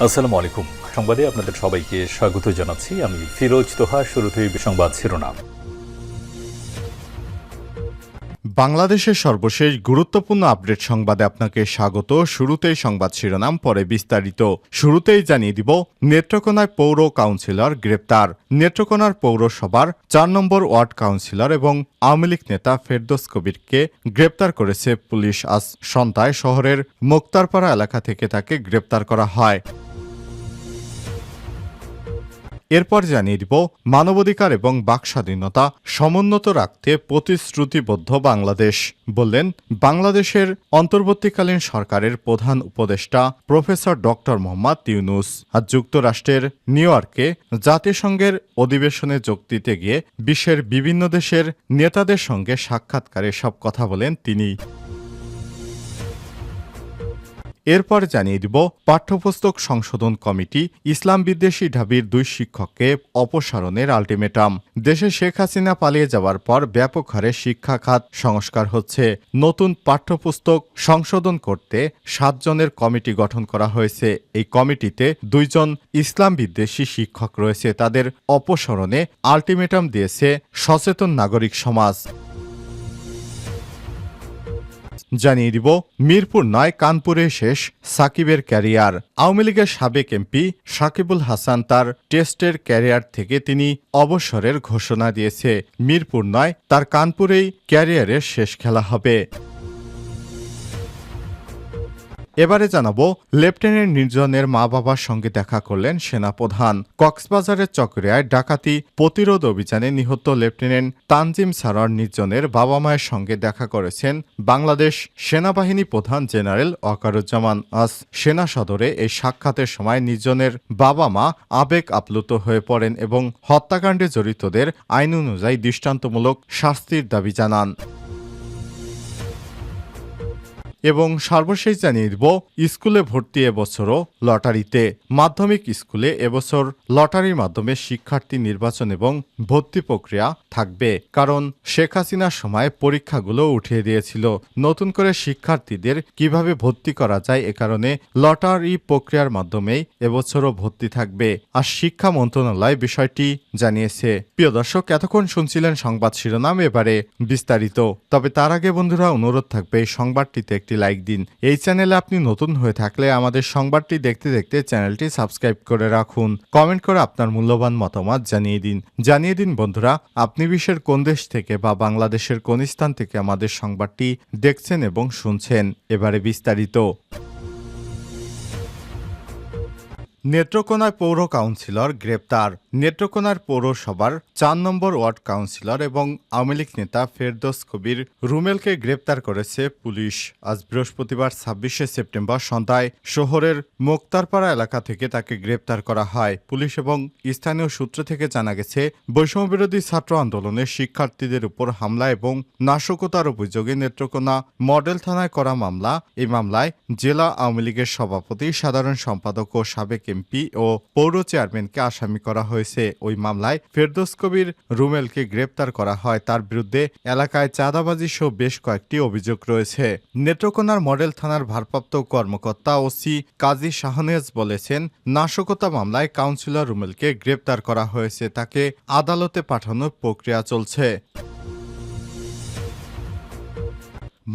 আসসালামু আলাইকুম। সংবাদে আপনাদের সবাইকে স্বাগত জানাচ্ছি। আমি ফিরোজ তোহা। শুরুতেই সংবাদ শিরোনাম। বাংলাদেশের সর্বশেষ গুরুত্বপূর্ণ আপডেট সংবাদে আপনাকে স্বাগত। শুরুতেই সংবাদ শিরোনাম, পরে বিস্তারিত। শুরুতেই জানিয়ে দিব, নেত্রকোনায় পৌর কাউন্সিলর গ্রেপ্তার। নেত্রকোনার পৌরসভার ৪ নম্বর ওয়ার্ড কাউন্সিলর এবং আওয়ামী লীগ নেতা ফেরদৌস কবিরকে গ্রেপ্তার করেছে পুলিশ। আজ সন্ধ্যায় শহরের মোক্তারপাড়া এলাকা থেকে তাকে গ্রেপ্তার করা হয়। এরপর জানিয়ে দিব, মানবাধিকার এবং বাকস্বাধীনতা সমুন্নত রাখতে প্রতিশ্রুতিবদ্ধ বাংলাদেশ, বললেন বাংলাদেশের অন্তর্বর্তীকালীন সরকারের প্রধান উপদেষ্টা প্রফেসর ডক্টর মোহাম্মদ ইউনূস। আজ যুক্তরাষ্ট্রের নিউ ইয়র্কে জাতিসংঘের অধিবেশনে যোগ দিতে গিয়ে বিশ্বের বিভিন্ন দেশের নেতাদের সঙ্গে সাক্ষাৎকারে সব কথা বলেন তিনি। এরপর জানিয়ে দিব, পাঠ্যপুস্তক সংশোধন কমিটি ইসলাম বিদ্বেষী ঢাবির 2 শিক্ষককে অপসারণের আলটিমেটাম। দেশে শেখ হাসিনা পালিয়ে যাওয়ার পর ব্যাপক হারে শিক্ষা খাত সংস্কার হচ্ছে। নতুন পাঠ্যপুস্তক সংশোধন করতে 7 জনের কমিটি গঠন করা হয়েছে। এই কমিটিতে 2 জন ইসলাম বিদ্বেষী শিক্ষক রয়েছে। তাদের অপসারণে আলটিমেটাম দিয়েছে সচেতন নাগরিক সমাজ। জানিয়ে দিব, মিরপুর নয়, কানপুরে শেষ সাকিবের ক্যারিয়ার। আওয়ামী লীগের সাবেক এমপি সাকিবুল হাসান তার টেস্টের ক্যারিয়ার থেকে তিনি অবসরের ঘোষণা দিয়েছে। মিরপুর নয়, তার কানপুরেই ক্যারিয়ারের শেষ খেলা হবে। এবারে জানাবো, লেফটেন্যান্ট নির্জনের মা বাবার সঙ্গে দেখা করলেন সেনাপ্রধান। কক্সবাজারের চকরিয়ায় ডাকাতি প্রতিরোধ অভিযানে নিহত লেফটেন্যান্ট তানজিম সারোয়ার নির্জনের বাবা মায়ের সঙ্গে দেখা করেছেন বাংলাদেশ সেনাবাহিনী প্রধান জেনারেল ওয়াকারুজ্জামান। আজ সেনা সদরে এই সাক্ষাতের সময় নির্জনের বাবা মা আবেগ আপ্লুত হয়ে পড়েন এবং হত্যাকাণ্ডে জড়িতদের আইন অনুযায়ী দৃষ্টান্তমূলক শাস্তির দাবি জানান। এবং সর্বশেষ জানিয়ে দিব, স্কুলে ভর্তি এবছরও লটারিতে। মাধ্যমিক স্কুলে এবছর লটারির মাধ্যমে শিক্ষার্থী নির্বাচন এবং ভর্তি প্রক্রিয়া থাকবে, কারণ শেখ হাসিনার সময় পরীক্ষাগুলো উঠিয়ে দিয়েছিল। নতুন করে শিক্ষার্থীদের কিভাবে ভর্তি করা যায়, এ কারণে লটারি প্রক্রিয়ার মাধ্যমেই এবছরও ভর্তি থাকবে। আর শিক্ষা মন্ত্রণালয় বিষয়টি জানিয়েছে। প্রিয় দর্শক, এতক্ষণ শুনছিলেন সংবাদ শিরোনাম, এবারে বিস্তারিত। তবে তার আগে বন্ধুরা, অনুরোধ থাকবে এই সংবাদটিতে একটি লাইক দিন। এই চ্যানেলে আপনি নতুন হয়ে থাকলে আমাদের সংবাদটি দেখতে দেখতে চ্যানেলটি সাবস্ক্রাইব করে রাখুন। কমেন্ট করে আপনার মূল্যবান মতামত জানিয়ে দিন বন্ধুরা, আপনি বিশ্বের কোন দেশ থেকে বা বাংলাদেশের কোন স্থান থেকে আমাদের সংবাদটি দেখছেন এবং শুনছেন। এবারে বিস্তারিত। নেত্রকোনায় পৌর কাউন্সিলর গ্রেপ্তার। নেত্রকোনার পৌরসভার 4 নম্বর ওয়ার্ড কাউন্সিলর এবং আওয়ামী লীগ নেতা ফেরদৌস কবির রুমেলকে গ্রেপ্তার করেছে পুলিশ। আজ বৃহস্পতিবার 26শে সেপ্টেম্বর সন্ধ্যায় শহরের মোক্তারপাড়া এলাকা থেকে তাকে গ্রেপ্তার করা হয়। পুলিশ এবং স্থানীয় সূত্র থেকে জানা গেছে, বৈষম্যবিরোধী ছাত্র আন্দোলনে শিক্ষার্থীদের উপর হামলা এবং নাশকতার অভিযোগে নেত্রকোনা মডেল থানায় করা মামলা। এই মামলায় জেলা আওয়ামী লীগের সভাপতি, সাধারণ সম্পাদক ও সাবেক এমপি ও পৌর চেয়ারম্যানকে আসামি করা হয়েছে। ওই মামলায় ফেরদৌস কবির রুমেলকে গ্রেপ্তার করা হয়। তার বিরুদ্ধে এলাকায় চাঁদাবাজি সহ বেশ কয়েকটি অভিযোগ রয়েছে। নেত্রকোনার মডেল থানার ভারপ্রাপ্ত কর্মকর্তা ওসি কাজী শাহনেজ বলেছেন, নাশকতা মামলায় কাউন্সিলর রুমেলকে গ্রেপ্তার করা হয়েছে। তাকে আদালতে পাঠানোর প্রক্রিয়া চলছে।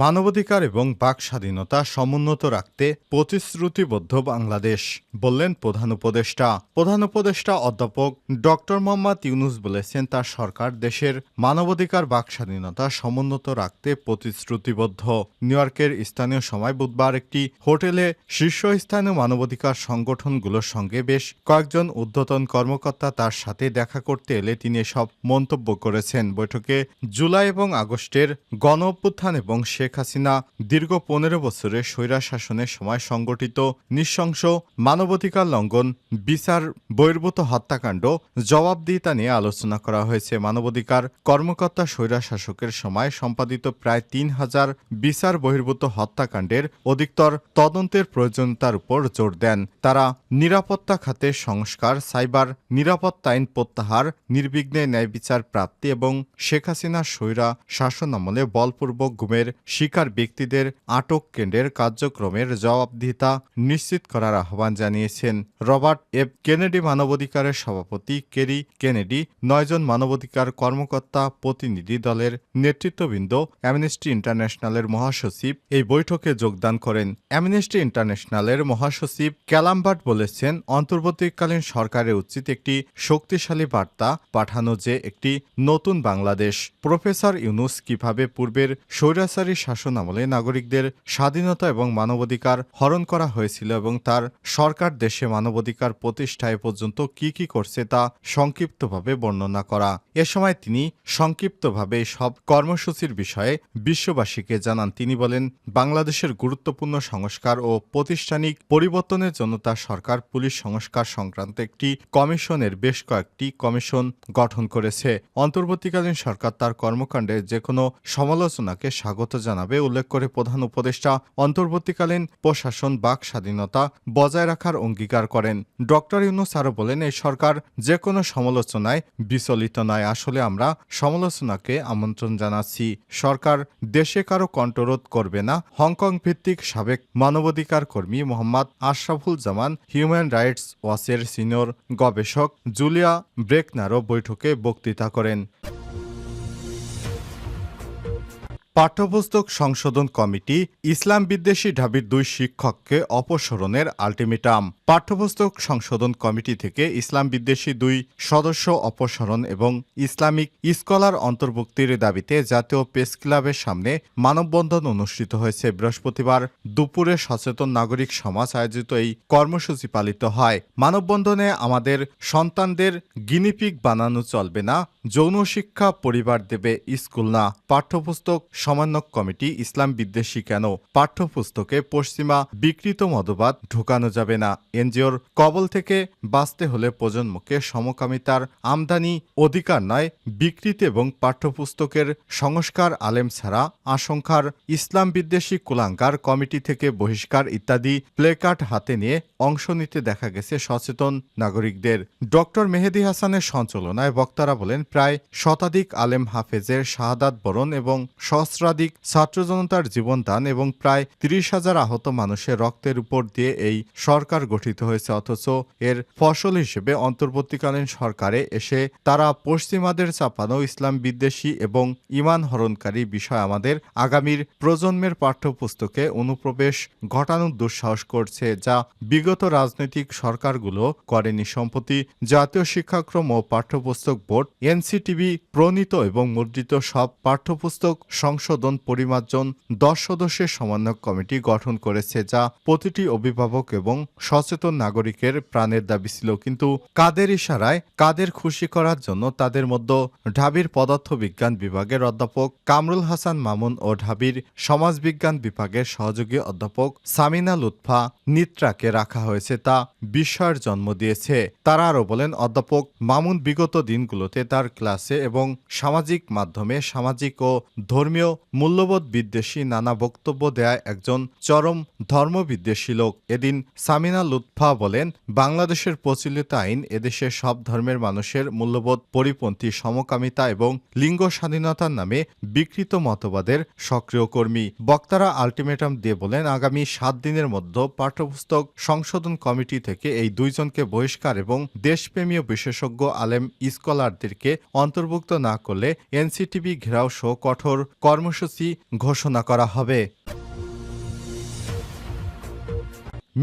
মানবাধিকার এবং বাকস্বাধীনতা সমুন্নত রাখতে প্রতিশ্রুতিবদ্ধ বাংলাদেশ, বললেন প্রধান উপদেষ্টা। প্রধান উপদেষ্টা অধ্যাপক ডক্টর মোহাম্মদ ইউনূস বলেছেন, তার সরকার দেশের মানবাধিকার বাকস্বাধীনতা সমুন্নত রাখতে প্রতিশ্রুতিবদ্ধ। নিউ ইয়র্কের স্থানীয় সময় বুধবার একটি হোটেলে শীর্ষস্থানীয় মানবাধিকার সংগঠনগুলোর সঙ্গে বেশ কয়েকজন ঊর্ধ্বতন কর্মকর্তা তার সাথে দেখা করতে এলে তিনি এসব মন্তব্য করেছেন। বৈঠকে জুলাই এবং আগস্টের গণ অভ্যুত্থান এবং শেখ হাসিনা দীর্ঘ 15 বছরের স্বৈরাচার শাসনের সময় সংগঠিত নৃশংস মানবাধিকার লঙ্ঘন, বিচার বহির্ভূত হত্যাকাণ্ড, জবাবদিহিতা নিয়ে আলোচনা করা হয়েছে। মানবাধিকার কর্মকর্তা স্বৈরাচার শাসকের সময় সম্পাদিত প্রায় 3000 বিচার বহির্ভূত হত্যাকাণ্ডের অধিকতর তদন্তের প্রয়োজনীয়তার উপর জোর দেন। তারা নিরাপত্তা খাতের সংস্কার, সাইবার নিরাপত্তা আইন প্রত্যাহার, নির্বিঘ্নে ন্যায় বিচার প্রাপ্তি এবং শেখ হাসিনার স্বৈরা শাসন আমলে বলপূর্বক গুমের শিকার ব্যক্তিদের আটক কেন্দ্রের কার্যক্রমের জবাবদিহিতা নিশ্চিত করার আহ্বান জানিয়েছেন। রবার্ট এফ কেনেডি মানবাধিকারের সভাপতি কেরি কেনেডি, 9 জন মানবাধিকার কর্মকর্তা প্রতিনিধি দলের নেতৃত্ববৃন্দ, অ্যামনেস্টি ইন্টারন্যাশনালের মহাসচিব এই বৈঠকে যোগদান করেন। অ্যামনেস্টি ইন্টারন্যাশনালের মহাসচিব ক্যালামবার্ট বলেছেন, অন্তর্বর্তীকালীন সরকারের উচিত একটি শক্তিশালী বার্তা পাঠানো যে একটি নতুন বাংলাদেশ। প্রফেসর ইউনুস কিভাবে পূর্বের স্বৈরাচারী শাসন আমলে নাগরিকদের স্বাধীনতা এবং মানবাধিকার হরণ করা হয়েছিল এবং তার সরকার দেশে মানবাধিকার প্রতিষ্ঠায় পর্যন্ত কি করছে তা সংক্ষিপ্তভাবে বর্ণনা করা। এ সময় তিনি সংক্ষিপ্তভাবে সব কর্মসূচির বিষয়ে বিশ্ববাসীকে জানান। তিনি বলেন, বাংলাদেশের গুরুত্বপূর্ণ সংস্কার ও প্রাতিষ্ঠানিক পরিবর্তনের জন্য তার সরকার পুলিশ সংস্কার সংক্রান্ত একটি কমিশনের বেশ কয়েকটি কমিশন গঠন করেছে। অন্তর্বর্তীকালীন সরকার তার কর্মকাণ্ডে যে কোনো সমালোচনাকে স্বাগত জানাবে উল্লেখ করে প্রধান উপদেষ্টা অন্তর্বর্তীকালীন প্রশাসন বাক স্বাধীনতা বজায় রাখার অঙ্গীকার করেন। ডক্টর ইউনূস আরও বলেন, এই সরকার যে কোনো সমালোচনায় বিচলিত নয়। আসলে আমরা সমালোচনাকে আমন্ত্রণ জানাচ্ছি। সরকার দেশে কারো কণ্ঠরোধ করবে না। হংকং ভিত্তিক সাবেক মানবাধিকার কর্মী মোহাম্মদ আশরাফুল জামান, হিউম্যান রাইটস ওয়াচের সিনিয়র গবেষক জুলিয়া ব্রেকনারও বৈঠকে বক্তৃতা করেন। পাঠ্যপুস্তক সংশোধন কমিটি ইসলাম বিদ্বেষী ঢাবির 2 শিক্ষককে অপসারণের আলটিমেটাম। পাঠ্যপুস্তক সংশোধন কমিটি থেকে ইসলাম বিদ্বেষী 2 সদস্য অপসারণ এবং ইসলামিক স্কলার অন্তর্ভুক্তির দাবিতে জাতীয় প্রেস ক্লাবের সামনে মানববন্ধন অনুষ্ঠিত হয়েছে। বৃহস্পতিবার দুপুরে সচেতন নাগরিক সমাজ আয়োজিত এই কর্মসূচি পালিত হয়। মানববন্ধনে আমাদের সন্তানদের গিনিপিগ বানানো চলবে না, যৌন শিক্ষা পরিবার দেবে, স্কুল না। পাঠ্যপুস্তক সমন্বয়ক কমিটি ইসলাম বিদ্বেষী কেন? পাঠ্যপুস্তকে পশ্চিমা বিকৃত মতবাদ ঢোকানো যাবে না। এনজিওর কবল থেকে বাঁচতে হলে প্রজন্মকে সমকামিতার আমদানি অধিকার নয়, বিকৃতি এবং পাঠ্যপুস্তকের সংস্কার আলেম ছাড়া আশঙ্কার ইসলাম বিদ্বেষী কুলাঙ্গার কমিটি থেকে বহিষ্কার ইত্যাদি প্লেকার্ড হাতে নিয়ে অংশ নিতে দেখা গেছে সচেতন নাগরিকদের। ডক্টর মেহেদী হাসানের সঞ্চালনায় বক্তারা বলেন, প্রায় শতাধিক আলেম হাফেজের শাহাদাত বরণ এবং সহস্রাধিক ছাত্র জনতার জীবনদান এবং প্রায় 30,000 আহত মানুষের রক্তের উপর দিয়ে এই সরকার গঠিত হয়েছে। অথচ এর ফসল হিসেবে অন্তর্বর্তীকালীন সরকারে এসে তারা পশ্চিমাদের চাপানো ইসলাম বিদ্বেষী এবং ঈমান হরণকারী বিষয় আমাদের আগামীর প্রজন্মের পাঠ্যপুস্তকে অনুপ্রবেশ ঘটানোর দুঃসাহস করছে, যা বিগত রাজনৈতিক সরকারগুলো করেনি। সম্প্রতি জাতীয় শিক্ষাক্রম ও পাঠ্যপুস্তক বোর্ড এনসিটিবি প্রণীত এবং মুদ্রিত সব পাঠ্যপুস্তক সংশোধন পরিমার্জন 10 সদস্যের সমন্বয়ক কমিটি গঠন করেছে, যা প্রতিটি অভিভাবক এবং সচেতন নাগরিকের প্রাণের দাবি ছিল। কিন্তু কাদের ইশারায়, কাদের খুশি করার জন্য তাদের মধ্যে ঢাবির পদার্থবিজ্ঞান বিভাগের অধ্যাপক কামরুল হাসান মামুন ও ঢাবির সমাজবিজ্ঞান বিভাগের সহযোগী অধ্যাপক সামিনা লুৎফা নিত্রাকে রাখা হয়েছে তা বিস্ময়ের জন্ম দিয়েছে। তারা আরও বলেন, অধ্যাপক মামুন বিগত দিনগুলোতে তার ক্লাসে এবং সামাজিক মাধ্যমে সামাজিক ও ধর্মীয় মূল্যবোধ বিদ্বেষী নানা বক্তব্য দেয় একজন চরম ধর্মবিদ্বেষী লোক। এদিন সামিনা লুৎফা বলেন, বাংলাদেশের প্রচলিত আইন এদেশের সব ধর্মের মানুষের মূল্যবোধ পরিপন্থী, সমকামিতা এবং লিঙ্গ স্বাধীনতার নামে বিকৃত মতবাদের সক্রিয় কর্মী। বক্তারা আলটিমেটাম দিয়ে বলেন, আগামী 7 দিনের মধ্যে পাঠ্যপুস্তক সংশোধন কমিটি থেকে এই 2 জনকে বহিষ্কার এবং দেশপ্রেমীয় বিশেষজ্ঞ আলেম স্কলারদেরকে অন্তর্ভুক্ত না করলে এনসিটিবি ঘেরাও সহ কঠোর কর্মসূচি ঘোষণা করা হবে।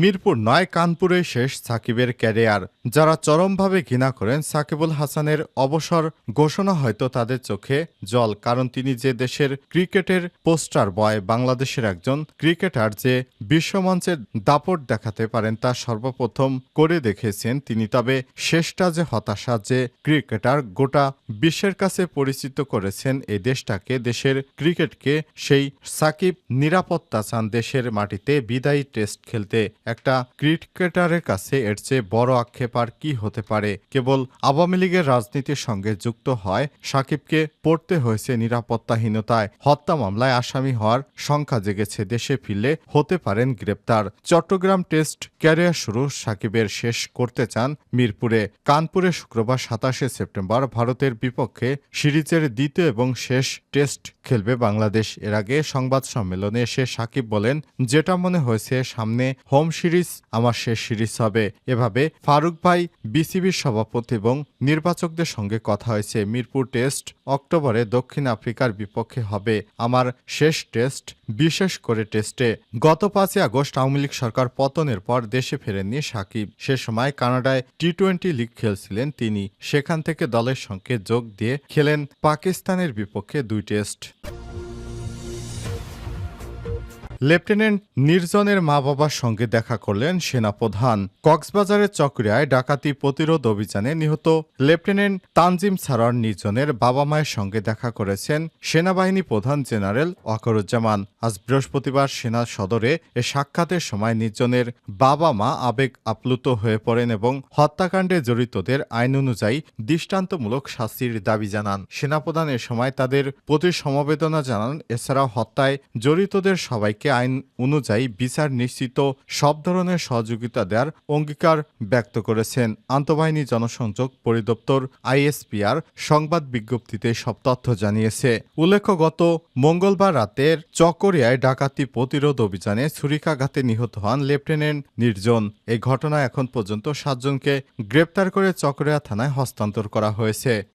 মিরপুর 9 কানপুরে শেষ সাকিবের ক্যারিয়ার। যারা চরমভাবে ঘৃণা করেন সাকিবুল হাসানের অবসর ঘোষণা হয়তো তাদের চোখে জল, কারণ তিনি যে দেশের ক্রিকেটের পোস্টার বয়, বাংলাদেশের একজন ক্রিকেটার যে বিশ্বমঞ্চে দাপট দেখাতে পারেন তা সর্বপ্রথম করে দেখেছেন তিনি। তবে শেষটা যে হতাশা, যে ক্রিকেটার গোটা বিশ্বের কাছে পরিচিত করেছেন এই দেশটাকে, দেশের ক্রিকেটকে, সেই সাকিব নিরাপত্তা চান দেশের মাটিতে বিদায়ী টেস্ট খেলতে। একটা ক্রিকেটারের কাছে এর চেয়ে বড় আক্ষেপ আর কি হতে পারে। কেবল আওয়ামী লীগের রাজনীতির সঙ্গে যুক্ত হয় সাকিবকে পড়তে হয়েছে নিরাপত্তাহীনতায়। হত্যা মামলায় আসামি হওয়ার সংখ্যা জেগেছে। দেশে ফিরলে হতে পারেন গ্রেপ্তার। চট্টগ্রাম টেস্ট ক্যারিয়ার শুরু সাকিবের শেষ করতে চান মিরপুরে। কানপুরে শুক্রবার ২৭শে সেপ্টেম্বর ভারতের বিপক্ষে সিরিজের দ্বিতীয় এবং শেষ টেস্ট খেলবে বাংলাদেশ। এর আগে সংবাদ সম্মেলনে এসে সাকিব বলেন, যেটা মনে হয়েছে সামনে হোম সিরিজ আমার শেষ সিরিজ হবে। এভাবে ফারুক ভাই, বিসিবির সভাপতি এবং নির্বাচকদের সঙ্গে কথা হয়েছে। মিরপুর টেস্ট অক্টোবরে দক্ষিণ আফ্রিকার বিপক্ষে হবে আমার শেষ টেস্ট, বিশেষ করে টেস্টে। গত ৫ই আগস্ট আওয়ামী লীগ সরকার পতনের পর দেশে ফেরেননি সাকিব। সে সময় কানাডায় টি-20 লিগ খেলছিলেন তিনি। সেখান থেকে দলের সঙ্গে যোগ দিয়ে খেলেন পাকিস্তানের বিপক্ষে ২ টেস্ট। লেফটেন্যান্ট নির্জনের মা বাবার সঙ্গে দেখা করলেন সেনাপ্রধান। কক্সবাজারের চকরিয়ায় ডাকাতি প্রতিরোধ অভিযানে নিহত লেফটেন্যান্ট তানজিম সারোয়ার নির্জনের বাবা মায়ের সঙ্গে দেখা করেছেন সেনাবাহিনী প্রধান জেনারেল ওয়াকারুজ্জামান। আজ বৃহস্পতিবার সেনা সদরে এ সাক্ষাতের সময় নির্জনের বাবা মা আবেগ আপ্লুত হয়ে পড়েন এবং হত্যাকাণ্ডে জড়িতদের আইন অনুযায়ী দৃষ্টান্তমূলক শাস্তির দাবি জানান। সেনাপ্রধান এ সময় তাদের প্রতি সমবেদনা জানান। এছাড়াও হত্যায় জড়িতদের সবাইকে আইন অনুযায়ী বিচার নিশ্চিত সব ধরনের সহযোগিতা দেওয়ার অঙ্গীকার ব্যক্ত করেছেন। আন্তঃবাহিনী জনসংযোগ পরিদপ্তর আইএসপিআর সংবাদ বিজ্ঞপ্তিতে সব তথ্য জানিয়েছে। উল্লেখ্য, গত মঙ্গলবার রাতের চকরিয়ায় ডাকাতি প্রতিরোধ অভিযানে ছুরিকাঘাতে নিহত হন লেফটেন্যান্ট নির্জন। এই ঘটনায় এখন পর্যন্ত ৭ জনকে গ্রেপ্তার করে চকরিয়া থানায় হস্তান্তর করা হয়েছে।